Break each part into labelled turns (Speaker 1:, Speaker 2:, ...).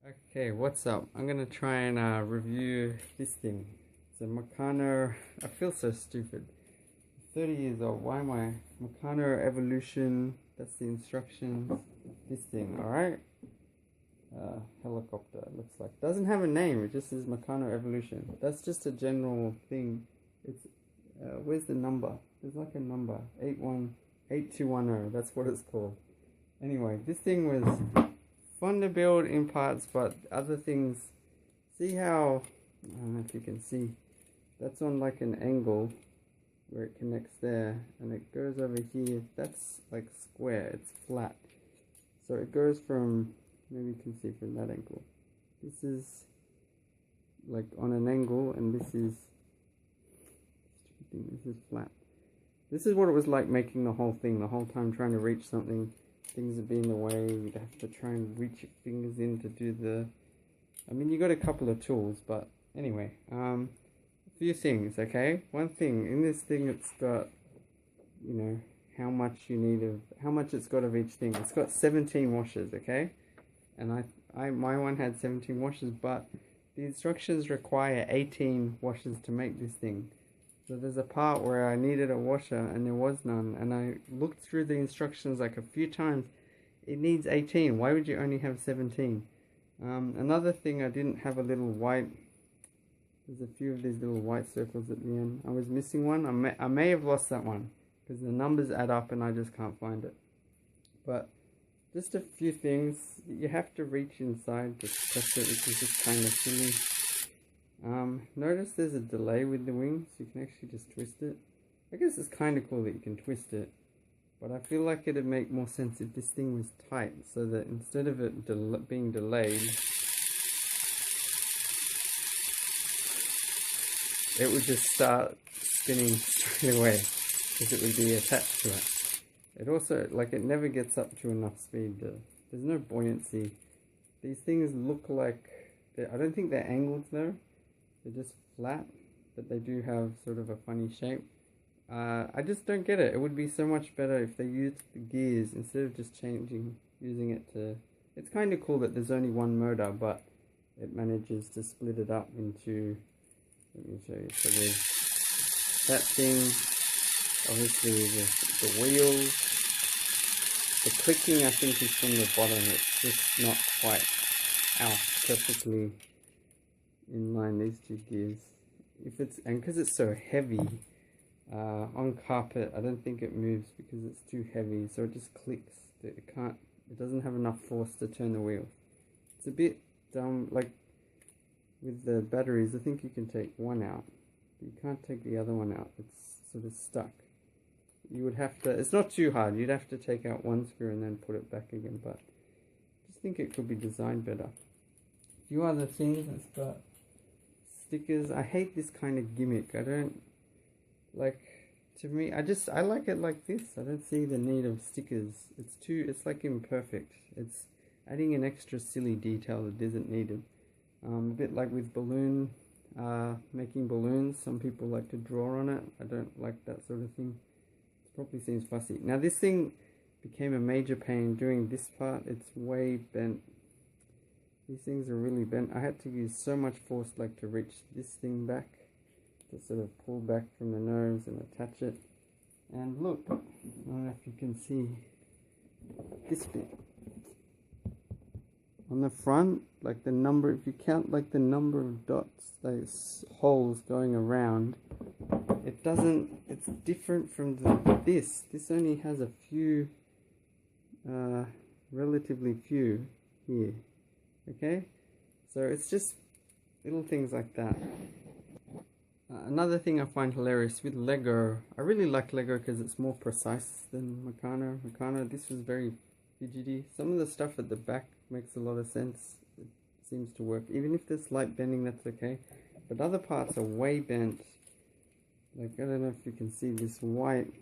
Speaker 1: Okay, what's up? I'm gonna try and review this thing. It's a Meccano. I feel so stupid. 30 years old. Why am I? Meccano Evolution. That's the instructions. This thing, alright? Helicopter, it looks like. Doesn't have a name, it just says Meccano Evolution. That's just a general thing. It's, where's the number? There's like a number. 8210. That's what it's called. Anyway, this thing was fun to build in parts, but other things, see how, I don't know if you can see, that's on like an angle where it connects there, and it goes over here. That's like square, it's flat, so it goes from, maybe you can see from that angle, this is like on an angle, and this is flat. This is what it was like making the whole thing, the whole time trying to reach something. Things would be in the way, you'd have to try and reach your fingers in to do the, I mean, you got a couple of tools, but anyway, a few things, okay? One thing, in this thing it's got, you know, how much you need of, how much it's got of each thing. It's got 17 washers, okay? And my one had 17 washers, but the instructions require 18 washers to make this thing. So there's a part where I needed a washer and there was none, and I looked through the instructions like a few times. It needs 18. Why would you only have 17? Another thing, I didn't have a little white, there's a few of these little white circles at the end. I was missing one. I may have lost that one because the numbers add up and I just can't find it. But just a few things. You have to reach inside to test it, which is just kind of silly. Notice there's a delay with the wings. You can actually just twist it. I guess it's kind of cool that you can twist it, but I feel like it'd make more sense if this thing was tight, so that instead of it being delayed, it would just start spinning straight away, because it would be attached to it. It also, like, it never gets up to enough speed. There's no buoyancy. These things look like, I don't think they're angled though. They're just flat, but they do have sort of a funny shape. I just don't get it. It would be so much better if they used the gears instead of just using it to... It's kind of cool that there's only one motor, but it manages to split it up into... Let me show you. So there's that thing, obviously the wheels. The clicking, I think, is from the bottom. It's just not quite perfectly in line, these two gears. If it's, and because it's so heavy, on carpet I don't think it moves because it's too heavy, so it just clicks. It doesn't have enough force to turn the wheel. It's a bit dumb. Like with the batteries, I think you can take one out, but you can't take the other one out. It's sort of stuck. You would have to, it's not too hard, you'd have to take out one screw and then put it back again, but I just think it could be designed better. A few other things, it's got stickers. I hate this kind of gimmick. I don't like, to me, I like it like this. I don't see the need of stickers. It's like imperfect. It's adding an extra silly detail that isn't needed. A bit like with making balloons. Some people like to draw on it. I don't like that sort of thing. It probably seems fussy. Now this thing became a major pain doing this part. It's way bent. These things are really bent. I had to use so much force, like, to reach this thing back, to sort of pull back from the nose and attach it. And look, I don't know if you can see this bit. On the front, like the number, if you count like the number of dots, those holes going around, it doesn't, it's different from this. This only has a few, relatively few here. Okay, so it's just little things like that. Another thing I find hilarious with Lego, I really like Lego because it's more precise than Meccano. This was very fidgety. Some of the stuff at the back makes a lot of sense. It seems to work. Even if there's slight bending, that's okay. But other parts are way bent. Like, I don't know if you can see this white.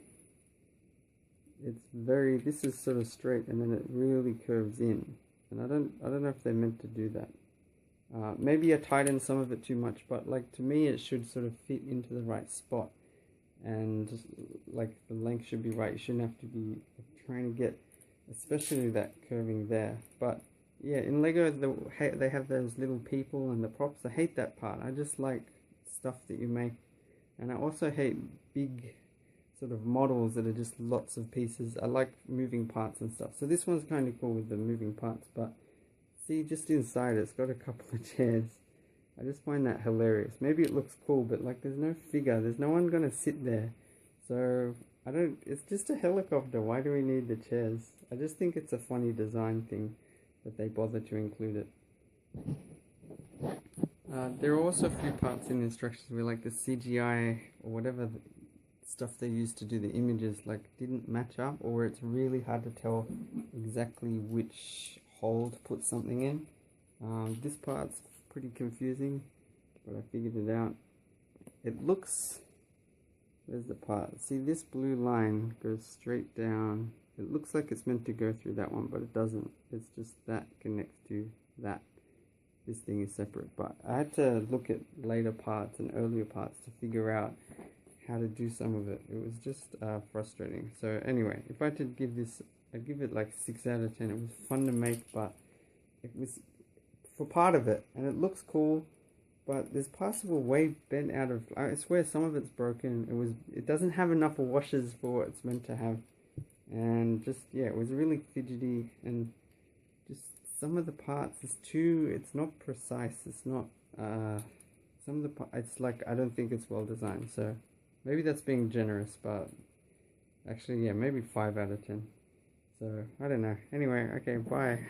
Speaker 1: This is sort of straight and then it really curves in. And I don't know if they're meant to do that. Maybe I tightened some of it too much, but like, to me it should sort of fit into the right spot, and like the length should be right. You shouldn't have to be trying to get, especially that curving there. But yeah, in Lego they have those little people and the props. I hate that part. I just like stuff that you make, and I also hate big sort of models that are just lots of pieces. I like moving parts and stuff. So this one's kind of cool with the moving parts, but see, just inside it's got a couple of chairs. I just find that hilarious. Maybe it looks cool, but like there's no figure. There's no one gonna sit there. So I don't, it's just a helicopter. Why do we need the chairs? I just think it's a funny design thing that they bother to include it. There are also a few parts in the instructions where like the CGI or whatever stuff they used to do the images like didn't match up, or it's really hard to tell exactly which hole to put something in. This part's pretty confusing, but I figured it out. It looks, where's the part? See, this blue line goes straight down. It looks like it's meant to go through that one, but it doesn't. It's just that connects to that. This thing is separate, but I had to look at later parts and earlier parts to figure out how to do some of it. It was just frustrating. So anyway, if I had to give this, I'd give it like 6 out of 10. It was fun to make, but it was for part of it, and it looks cool, but there's parts that were way bent out of, I swear some of it's broken. It doesn't have enough washers for what it's meant to have, and just, yeah, it was really fidgety, and just some of the parts, it's not precise, it's not, some of the parts, it's like, I don't think it's well designed, so maybe that's being generous, but actually, yeah, maybe 5 out of 10, so, I don't know. Anyway, okay, bye.